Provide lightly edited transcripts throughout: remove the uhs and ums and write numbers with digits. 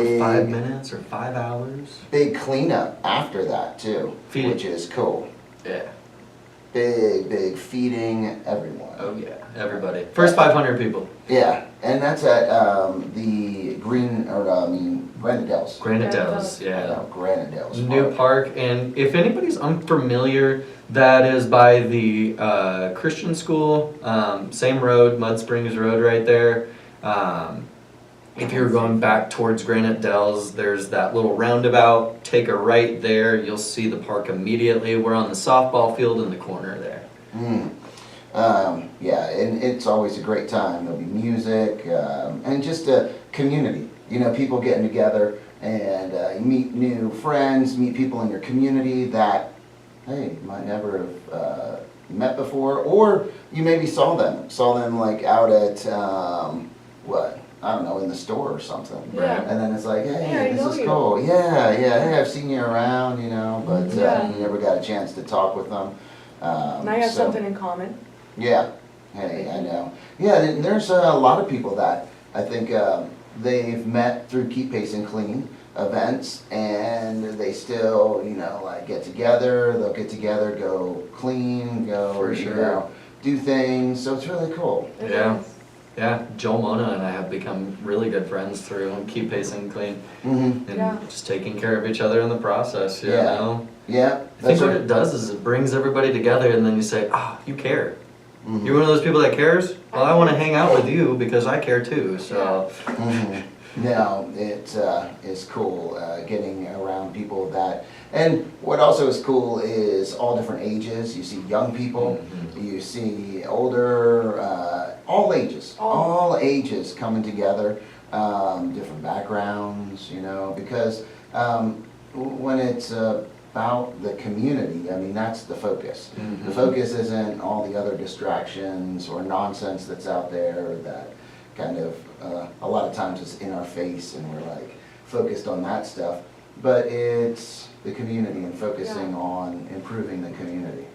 5 minutes or 5 hours. Big cleanup after that too, which is cool. Yeah. Big feeding everyone. Oh yeah, everybody. First 500 people. Yeah, and that's at the Granite Dells. Granite Dells, yeah. No, Granite Dells. New park, and if anybody's unfamiliar, that is by the Christian school, same road, Mud Springs Road right there. If you're going back towards Granite Dells, there's that little roundabout. Take a right there, you'll see the park immediately. We're on the softball field in the corner there. Yeah, and it's always a great time. There'll be music and just a community. You know, people getting together and you meet new friends, meet people in your community that, hey, you might never have met before, or you maybe saw them like out at I don't know, in the store or something. Yeah. And then it's like, hey, Yeah, this is cool. Yeah, hey, I've seen you around, you know, but you never got a chance to talk with them. Now you have something in common. Yeah, hey, I know. Yeah, and there's a lot of people that I think they've met through Keep Pace and Clean events, and they still, you know, like get together. They'll get together, go clean, go, For you sure. know, do things. So it's really cool. It Yeah. is. Yeah, Joel Mona and I have become really good friends through Keep Pace and Clean, Mm-hmm. and Yeah. just taking care of each other in the process, you Yeah. know? Yeah, I think what it does is it brings everybody together, and then you say, you care. Mhm. You're one of those people that cares? Well, I want to hang out with you because I care too, so. Mhm. No, it is cool getting around people that, and what also is cool is all different ages. You see young people, you see older, all ages coming together, different backgrounds, you know, because when it's about the community, I mean, that's the focus. Mhm. The focus isn't all the other distractions or nonsense that's out there that kind of, a lot of times it's in our face and we're like focused on that stuff, but it's the community and focusing on improving the community.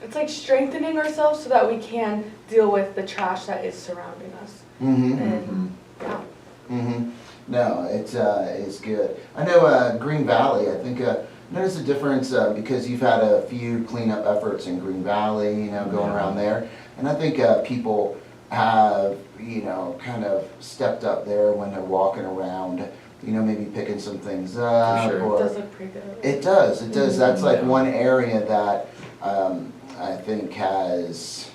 It's like strengthening ourselves so that we can deal with the trash that is surrounding us. Mm-hmm. And yeah. Mm-hmm. No, it's good. I know Green Valley, I think, notice the difference because you've had a few cleanup efforts in Green Valley, you know, going around there. And I think people have, you know, kind of stepped up there when they're walking around, you know, maybe picking some things up. sure. It Or does look pretty good. it does. That's like Yeah. one area that I think has,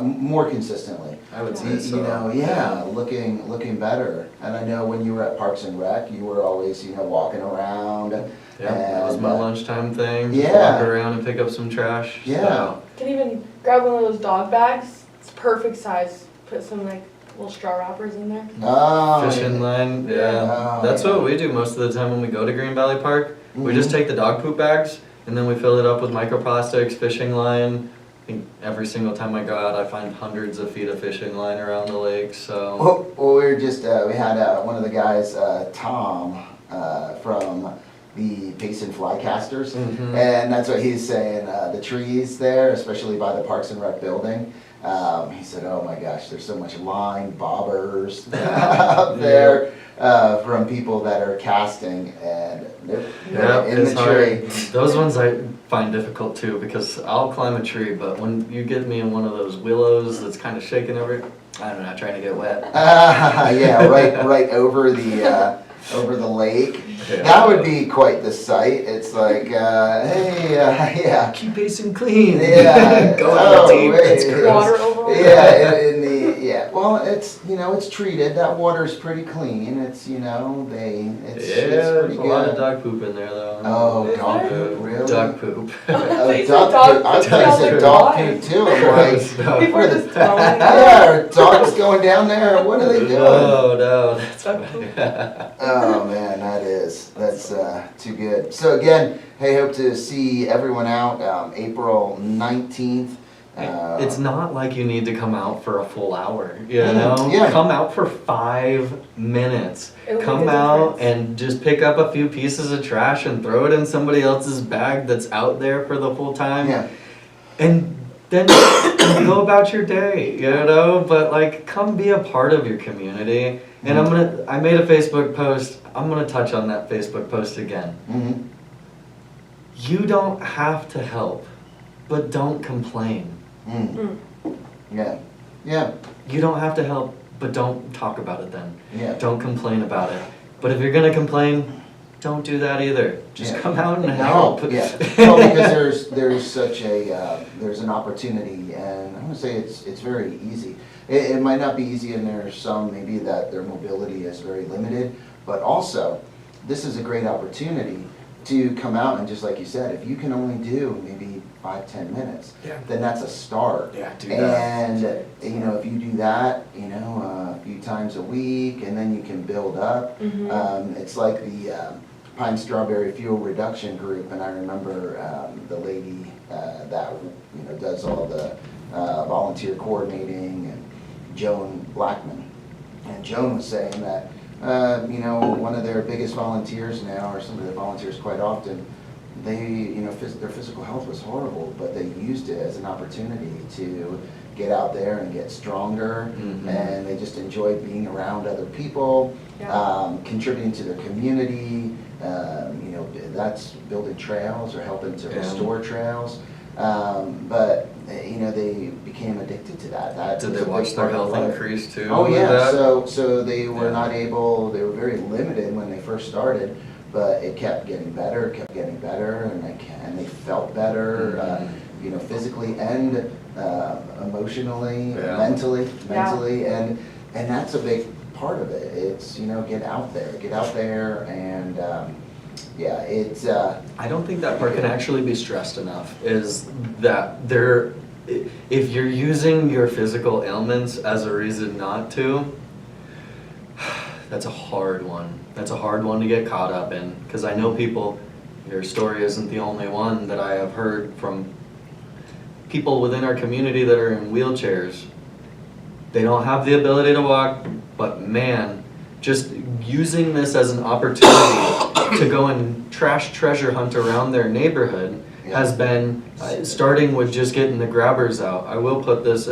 more consistently. I would say You so. know, yeah, looking better. And I know when you were at Parks and Rec, you were always, you know, walking around. Yeah, that was my lunchtime thing. Yeah. Walk around and pick up some trash. Yeah. So. You can even grab one of those dog bags. It's perfect size. Put some like little straw wrappers in there. Oh, Fishing line, yeah. Oh, That's yeah. what we do most of the time when we go to Green Valley Park. We just Mhm. take the dog poop bags and then we fill it up with microplastics, fishing line. I think every single time I go out, I find hundreds of feet of fishing line around the lake. So Well, we were just, we had one of the guys, Tom, from the Pace and Flycasters, Mhm. and that's what he's saying, the trees there, especially by the Parks and Rec building, he said, oh my gosh, there's so much line, bobbers up there from people that are casting, and they're yeah, in it's the tree. hard. Those ones I find difficult too because I'll climb a tree, but when you get me in one of those willows that's kind of shaking over, I don't know, trying to get wet. Yeah, right over the lake. Yeah. That would be quite the sight. It's like, hey, yeah. Keep pace and clean. Yeah. Go out deep. wait, It's gross. Water overall. Yeah, yeah. Well, it's, you know, it's treated. That water's pretty clean. It's, you know, it's There's pretty a lot of good. dog poop in there though. Oh, Is dog there? poop, really? Dog poop. Oh, They said dog dog poop. I poop. thought I you was said like, dog why? poop too. I'm like, People what are are just telling me. yeah, are dogs going down there? What are they doing? No, that's Dog funny. Oh man, that's too good. So again, hey, hope to see everyone out April 19th. It's not like you need to come out for a full hour, you Mm, know? yeah. Come out for 5 minutes. It'll make Come a out difference. and just pick up a few pieces of trash and throw it in somebody else's bag that's out there for the full time. Yeah. And then go about your day, you know? But like, come be a part of your community And I made a Facebook post, I'm gonna touch on that Facebook post again. Mm-hmm. You don't have to help, but don't complain. Mm. Yeah. Yeah. You don't have to help, but don't talk about it then. Yeah. Don't complain about it. But if you're gonna complain, don't do that either. Just Yeah. come out and No, help. yeah. Well, because there's such a there's an opportunity, and I'm gonna say it's very easy. It might not be easy, and there's some maybe that their mobility is very limited, but also this is a great opportunity to come out and just like you said, if you can only do maybe 5-10 minutes, Yeah. then that's a start. Yeah, do that. And you know, if you do that, you know, a few times a week, and then you can build up. It's like the Pine Strawberry Fuel Reduction Group, and I remember the lady that you know does all the volunteer coordinating, and Joan Blackman. And Joan was saying that you know, one of their biggest volunteers now, or some of their volunteers quite often, they, you know, their physical health was horrible, but they used it as an opportunity to get out there and get stronger, and they just enjoyed being around other people, contributing to their community. You know, that's building trails or helping to restore trails. But you know, they became addicted to that. Did they watch their health increase too? Oh with yeah, that? so they were not able, they were very limited when they first started, but it kept getting better, and they felt better, you know, physically and emotionally, mentally, and that's a big part of it. It's, you know, get out there, and yeah, it's. I don't think that part can actually be stressed enough, is that if you're using your physical ailments as a reason not to, that's a hard one. That's a hard one to get caught up in, because I know people, your story isn't the only one that I have heard from people within our community that are in wheelchairs. They don't have the ability to walk, but man, just using this as an opportunity to go and trash treasure hunt around their neighborhood has been, starting with just getting the grabbers out. I will put this,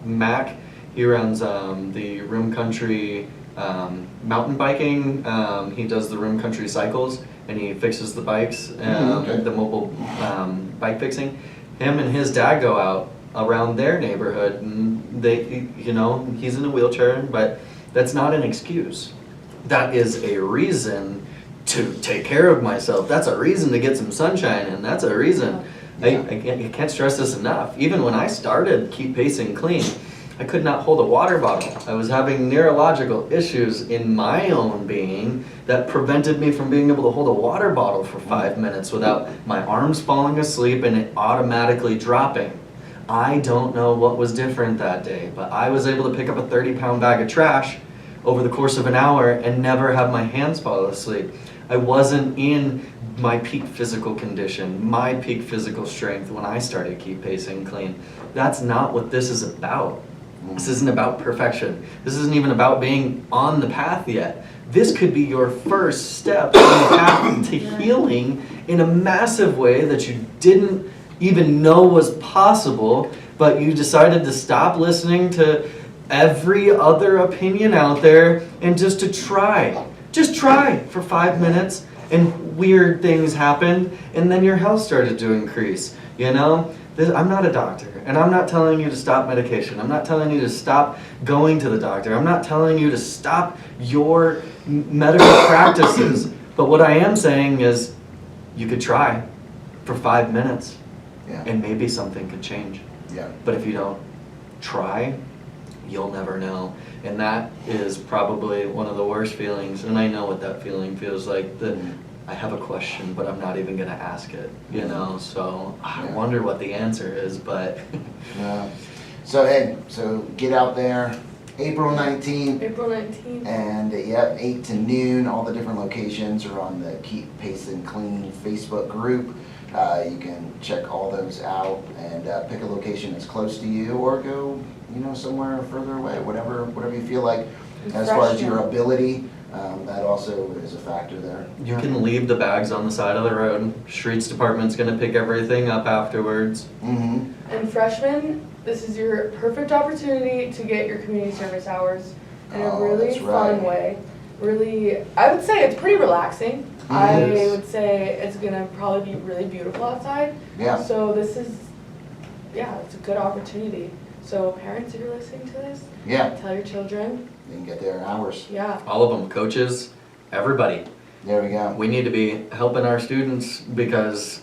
Mac, he runs the Rim Country mountain biking. He does the Rim Country cycles, and he fixes the bikes, the mobile bike fixing. Him and his dad go out around their neighborhood, and they, you know, he's in a wheelchair, but that's not an excuse. That is a reason to take care of myself. That's a reason to get some sunshine, and that's a reason. I can't stress this enough. Even when I started Keep Pacing Clean, I could not hold a water bottle. I was having neurological issues in my own being that prevented me from being able to hold a water bottle for 5 minutes without my arms falling asleep and it automatically dropping. I don't know what was different that day, but I was able to pick up a 30-pound bag of trash over the course of an hour and never have my hands fall asleep. I wasn't in my peak physical condition, my peak physical strength when I started Keep Pacing Clean. That's not what this is about. This isn't about perfection. This isn't even about being on the path yet. This could be your first step on the path to healing in a massive way that you didn't even know was possible, but you decided to stop listening to every other opinion out there and just to try. Just try for 5 minutes, and weird things happened, and then your health started to increase, you know? I'm not a doctor, and I'm not telling you to stop medication. I'm not telling you to stop going to the doctor. I'm not telling you to stop your medical practices. But what I am saying is you could try for 5 minutes, and maybe something could change. But if you don't try, you'll never know. And that is probably one of the worst feelings, and I know what that feeling feels like. I have a question, but I'm not even going to ask it, you know? So I wonder what the answer is, but... So, hey, so get out there, April 19th. April 19th. And, 8 to noon. All the different locations are on the Keep Pacing Clean Facebook group. You can check all those out and pick a location that's close to you, or go, you know, somewhere further away, whatever you feel like. As far as your ability, that also is a factor there. You can leave the bags on the side of the road. Streets department's gonna pick everything up afterwards. And freshmen, this is your perfect opportunity to get your community service hours. in a Oh, really that's fun right. way. Really, I would say it's pretty relaxing. I Yes. would say it's gonna probably be really beautiful outside. Yeah. So this is, yeah, it's a good opportunity. So parents, if you're listening to this, Yeah, tell your children, they can get there in hours. yeah, All of them, coaches, everybody. There we go. We need to be helping our students because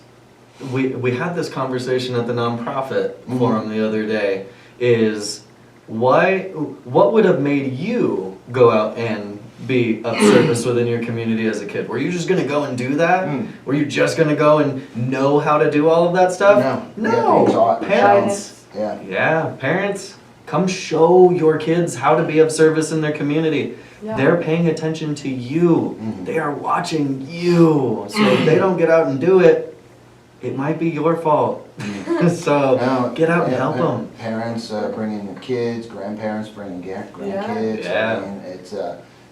we had this conversation at the nonprofit Mhm. forum the other day. Is what would have made you go out and be of service within your community as a kid? Were you just gonna go and do that? Mm. Were you just gonna go and know how to do all of that stuff? No. We have to be taught. Parents. Yeah. Yeah, parents, come show your kids how to be of service in their community. yeah. They're paying attention to you. Mhm. They are watching you. So if they don't get out and do it, it might be your fault. So No, get out and yeah, help them. Parents bringing their kids, grandparents bringing grandkids. Yeah. I mean,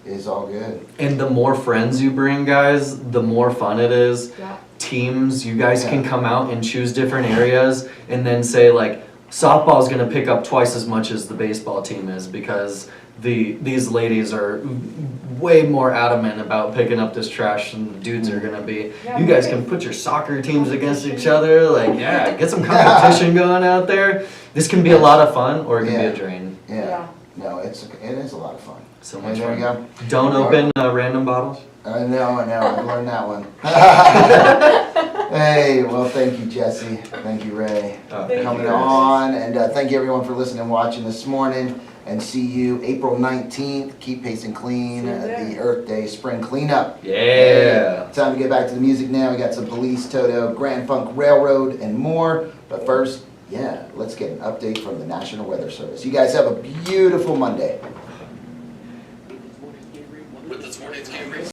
it's all good. And the more friends you bring, guys, the more fun it is. Yeah. Teams, you guys can Yeah. come out and choose different areas and then say like, softball's gonna pick up twice as much as the baseball team is because these ladies are way more adamant about picking up this trash than the dudes are gonna be. Yeah, You guys maybe. can put your soccer teams against each other, like yeah, get some competition going out there. This can be a lot of fun or it can be Yeah. a drain. Yeah. No, it is a lot of fun. So And much there we fun. go. Don't open random bottles. I know, I've learned that one. Hey, well, thank you, Jesse. Thank you, Ray, Oh, Thank coming you. on. And thank you, everyone, for listening and watching this morning. And see you April 19th. Keep pacing clean. See you there. The Earth Day Spring Cleanup. Yeah. Time to get back to the music now. We got some Police, Toto, Grand Funk Railroad, and more. But first, yeah, let's get an update from the National Weather Service. You guys have a beautiful Monday. With this morning's KRIM